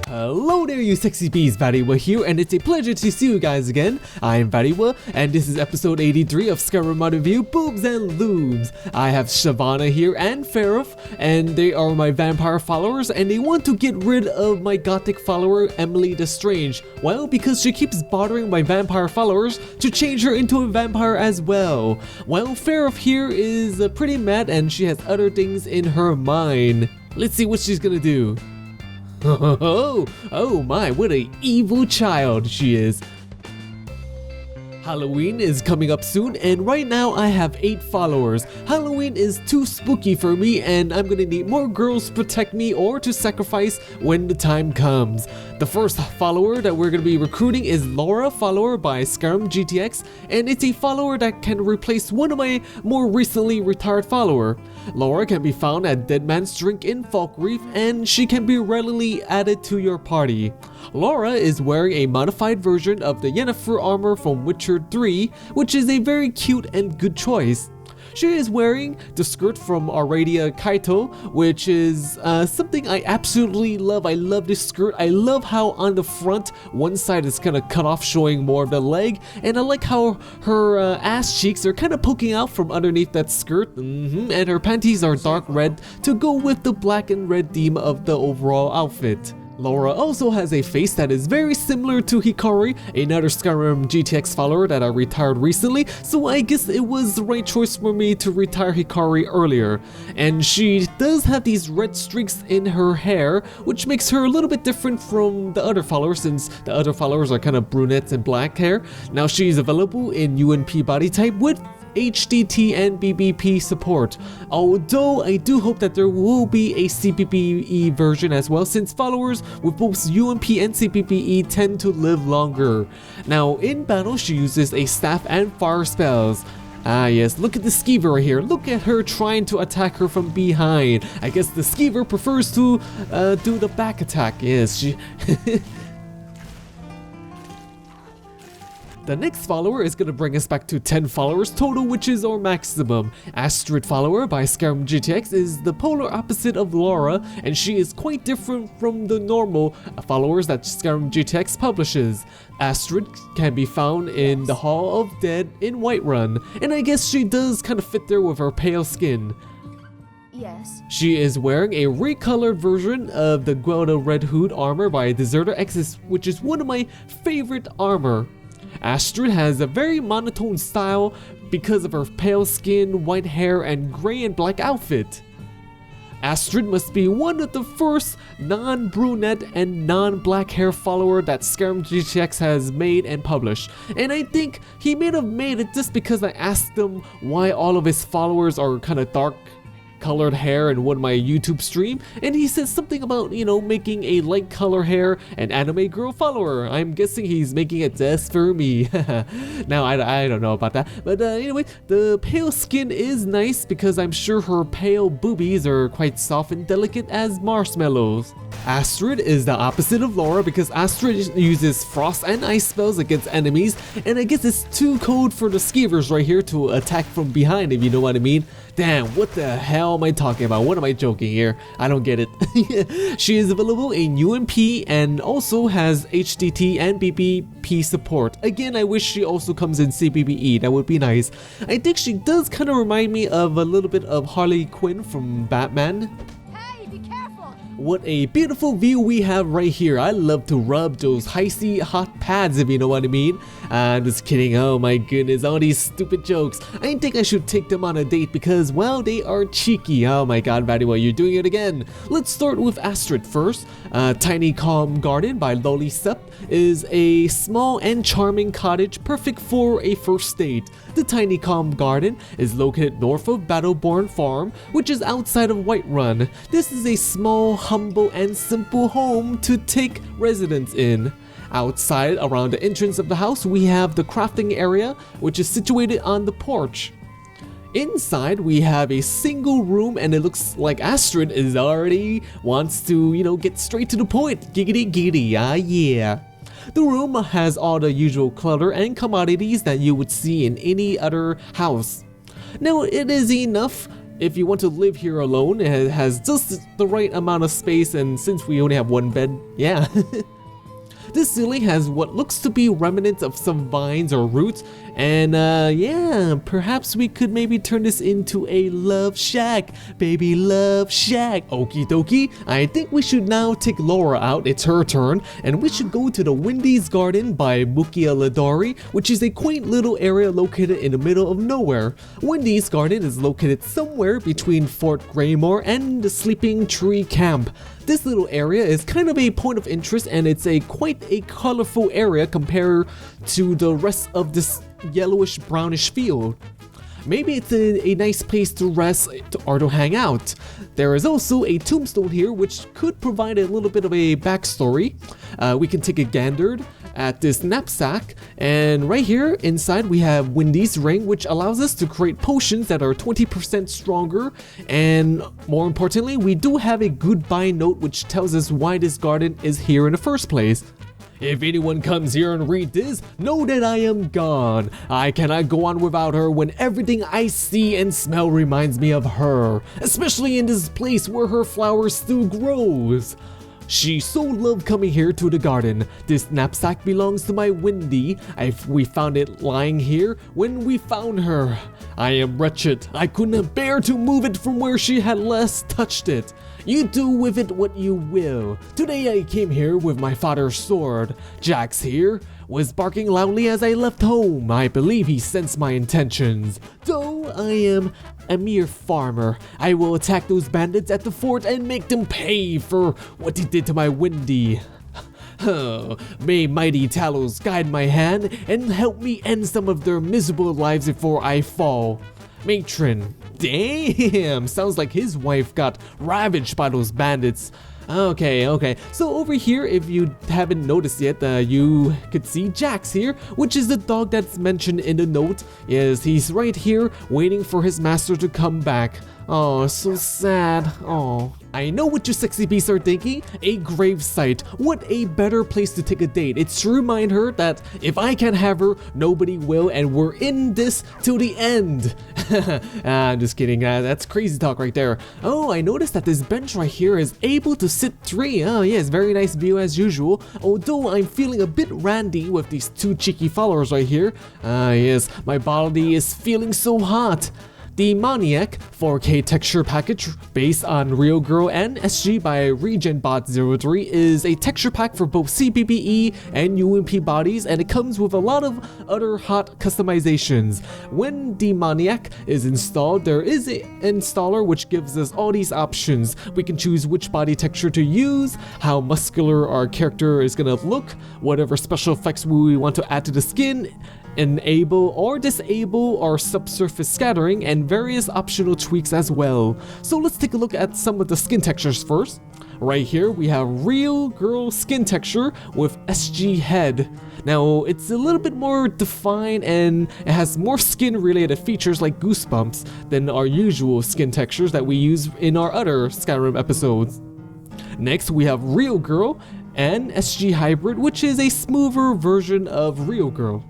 Hello there you sexy bees, VatiWah here, and it's a pleasure to see you guys again. I am VatiWah, and this is episode 83 of Skyrim review, Boobs and Lubes. I have Shavana here and Farif, and they are my vampire followers, and they want to get rid of my gothic follower, Emily the Strange. Well, because she keeps bothering my vampire followers to change her into a vampire as well. Well, Farif here is pretty mad, and she has other things in her mind. Let's see what she's gonna do. Oh my, what a evil child she is. Halloween is coming up soon, and right now I have 8 followers. Halloween is too spooky for me, and I'm gonna need more girls to protect me or to sacrifice when the time comes. The first follower that we're gonna be recruiting is Laura, follower by SkyrimGTX, and it's a follower that can replace one of my more recently retired follower. Laura can be found at Dead Man's Drink in Falkreath, and she can be readily added to your party. Laura is wearing a modified version of the Yennefer armor from Witcher 3, which is a very cute and good choice. She is wearing the skirt from Aradia Kaito, which is something I absolutely love. I love this skirt. I love how on the front, one side is kind of cut off, showing more of the leg, and I like how her ass cheeks are kind of poking out from underneath that skirt, and her panties are dark red to go with the black and red theme of the overall outfit. Laura also has a face that is very similar to Hikari, another Skyrim GTX follower that I retired recently, so I guess it was the right choice for me to retire Hikari earlier. And she does have these red streaks in her hair, which makes her a little bit different from the other followers, since the other followers are kind of brunettes and black hair. Now she's available in UNP body type with HDT and BBP support, although I do hope that there will be a CPPE version as well, since followers with both UMP and CPPE tend to live longer. Now in battle she uses a staff and fire spells. Ah yes, look at the skeever right here. Look at her trying to attack her from behind. I guess the skeever prefers to do the back attack. Yes, she The next follower is gonna bring us back to 10 followers total, which is our maximum. Asterid, follower by SkyrimGTX, is the polar opposite of Laura, and she is quite different from the normal followers that SkyrimGTX publishes. Asterid can be found in the Hall of Dead in Whiterun, and I guess she does kind of fit there with her pale skin. Yes. She is wearing a recolored version of the Guelda Red Hood armor by Deserter X, which is one of my favorite armor. Asterid has a very monotone style because of her pale skin, white hair, and gray and black outfit. Asterid must be one of the first non-brunette and non-black hair follower that SkyrimGTX has made and published, and I think he may have made it just because I asked him why all of his followers are kind of dark colored hair in one of my YouTube stream, and he said something about, you know, making a light color hair an anime girl follower. I'm guessing he's making it just for me. Now I don't know about that, but anyway, the pale skin is nice because I'm sure her pale boobies are quite soft and delicate as marshmallows. Asterid is the opposite of Laura because Asterid uses frost and ice spells against enemies, and I guess it's too cold for the skeevers right here to attack from behind, if you know what I mean. Damn, what the hell am I talking about? What am I joking here? I don't get it. She is available in UMP and also has HDT and BBP support. Again, I wish she also comes in CPPE, that would be nice. I think she does kind of remind me of a little bit of Harley Quinn from Batman. What a beautiful view we have right here. I love to rub those icy hot pads, if you know what I mean. I'm just kidding. Oh my goodness, all these stupid jokes. I think I should take them on a date because, well, they are cheeky. Oh my god, VatiWah, you're doing it again. Let's start with Asterid first. Tiny Calm Garden by LOLICEPT is a small and charming cottage perfect for a first date. The Tiny Calm Garden is located north of Battleborn Farm, which is outside of Whiterun. This is a small, humble, and simple home to take residence in. Outside, around the entrance of the house, we have the crafting area, which is situated on the porch. Inside, we have a single room, and it looks like Asterid is already wants to, you know, get straight to the point. Giggity giggity, ah yeah. The room has all the usual clutter and commodities that you would see in any other house. Now, it is enough if you want to live here alone, it has just the right amount of space, and since we only have one bed, yeah. This ceiling has what looks to be remnants of some vines or roots, and yeah, perhaps we could maybe turn this into a love shack, baby love shack. Okie dokie, I think we should now take Laura out, it's her turn, and we should go to the Wendy's Garden by Mukialedori, which is a quaint little area located in the middle of nowhere. Wendy's Garden is located somewhere between Fort Greymore and the Sleeping Tree Camp. This little area is kind of a point of interest, and it's quite a colorful area compared to the rest of this yellowish brownish field. Maybe it's a nice place to rest or to hang out. There is also a tombstone here which could provide a little bit of a backstory. We can take a gander at this knapsack, and right here inside we have Wendy's ring, which allows us to create potions that are 20% stronger, and more importantly, we do have a goodbye note which tells us why this garden is here in the first place. If anyone comes here and read this, know that I am gone. I cannot go on without her when everything I see and smell reminds me of her, especially in this place where her flower still grows. She so loved coming here to the garden. This knapsack belongs to my Wendy. We found it lying here when we found her. I am wretched. I couldn't bear to move it from where she had last touched it. You do with it what you will. Today I came here with my father's sword. Jax here was barking loudly as I left home. I believe he sensed my intentions. Though I am a mere farmer, I will attack those bandits at the fort and make them pay for what he did to my Wendy. May mighty Talos guide my hand and help me end some of their miserable lives before I fall. Matron. Damn, sounds like his wife got ravaged by those bandits. Okay. So over here, if you haven't noticed yet, you could see Jax here, which is the dog that's mentioned in the note. Yes, he's right here waiting for his master to come back. Oh, so sad. Oh. I know what you sexy beasts are thinking. A grave site. What a better place to take a date. It's to remind her that if I can't have her, nobody will, and we're in this till the end. I'm just kidding. That's crazy talk right there. Oh, I noticed that this bench right here is able to sit 3. Oh, yes, very nice view as usual. Although I'm feeling a bit randy with these 2 cheeky followers right here. Yes, my body is feeling so hot. Demoniac 4K texture package based on Realgirl and SG by RegenBot03 is a texture pack for both CPBE and UMP bodies, and it comes with a lot of other hot customizations. When Demoniac is installed, there is an installer which gives us all these options. We can choose which body texture to use, how muscular our character is gonna look, whatever special effects we want to add to the skin, enable or disable our subsurface scattering, and various optional tweaks as well. So let's take a look at some of the skin textures first. Right here we have Realgirl skin texture with SG head. Now it's a little bit more defined and it has more skin related features like goosebumps than our usual skin textures that we use in our other Skyrim episodes. Next we have Realgirl and SG hybrid, which is a smoother version of Realgirl.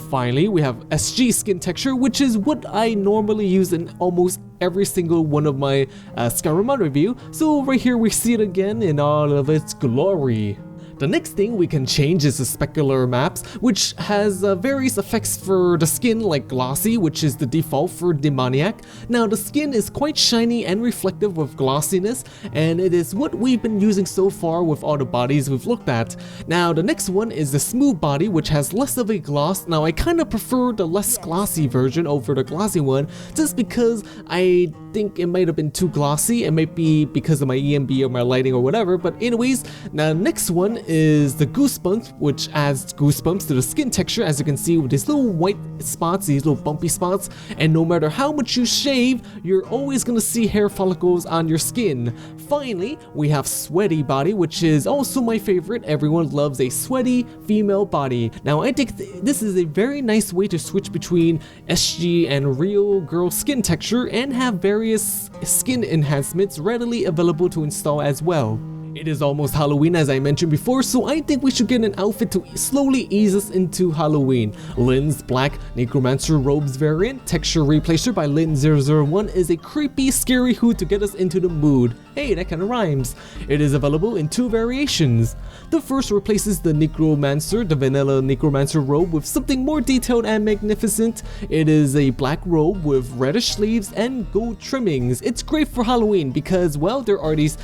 Finally, we have SG skin texture, which is what I normally use in almost every single one of my Skyrim mod review. So right here we see it again in all of its glory. The next thing we can change is the specular maps, which has various effects for the skin, like glossy, which is the default for Demoniac. Now the skin is quite shiny and reflective with glossiness, and it is what we've been using so far with all the bodies we've looked at. Now the next one is the smooth body, which has less of a gloss. Now I kind of prefer the less glossy version over the glossy one, just because I think it might have been too glossy. It might be because of my EMB or my lighting or whatever, but anyways, now next one is the goosebumps, which adds goosebumps to the skin texture, as you can see with these little white spots, these little bumpy spots, and no matter how much you shave, you're always gonna see hair follicles on your skin. Finally, we have sweaty body, which is also my favorite. Everyone loves a sweaty female body. Now I think this is a very nice way to switch between SG and Realgirl skin texture and have various skin enhancements readily available to install as well. It is almost Halloween as I mentioned before, so I think we should get an outfit to slowly ease us into Halloween. Lynn's Black-Necromancer robes variant, texture replacer by Lynn001 is a creepy, scary hood to get us into the mood. Hey, that kinda rhymes. It is available in 2 variations. The first replaces the Necromancer, the vanilla Necromancer robe with something more detailed and magnificent. It is a black robe with reddish sleeves and gold trimmings. It's great for Halloween because, well, there are these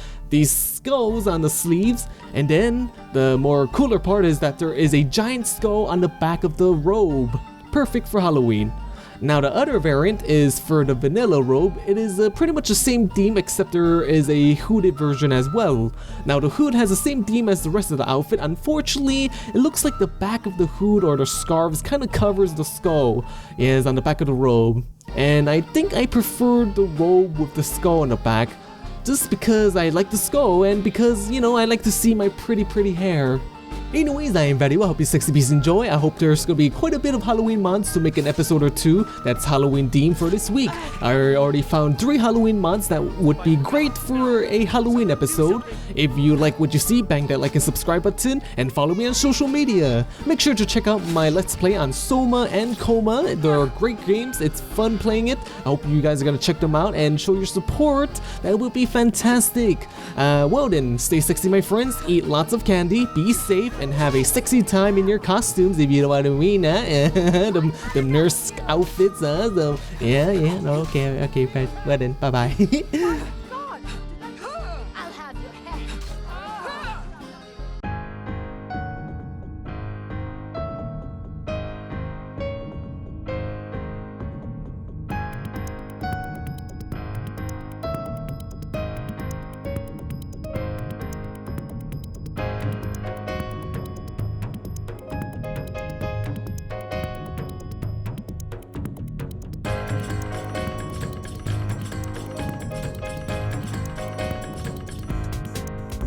skulls on the sleeves, and then the more cooler part is that there is a giant skull on the back of the robe. Perfect for Halloween. Now the other variant is for the vanilla robe. It is pretty much the same theme except there is a hooded version as well. Now the hood has the same theme as the rest of the outfit. Unfortunately, it looks like the back of the hood or the scarves kind of covers the skull. Yes, on the back of the robe. And I think I prefer the robe with the skull on the back. Just because I like the skull and because, you know, I like to see my pretty hair. Anyways, I am VatiWah. I hope you sexy beasts enjoy. I hope there's gonna be quite a bit of Halloween mods to make an episode or 2 that's Halloween themed for this week. I already found 3 Halloween mods that would be great for a Halloween episode. If you like what you see, bang that like and subscribe button and follow me on social media. Make sure to check out my Let's Play on Soma and Coma. They're great games. It's fun playing it. I hope you guys are gonna check them out and show your support. That would be fantastic. Well then, stay sexy my friends, eat lots of candy, be safe, and have a sexy time in your costumes, if you know what I mean. them nurse outfits, yeah, okay, fine. Well then, bye bye.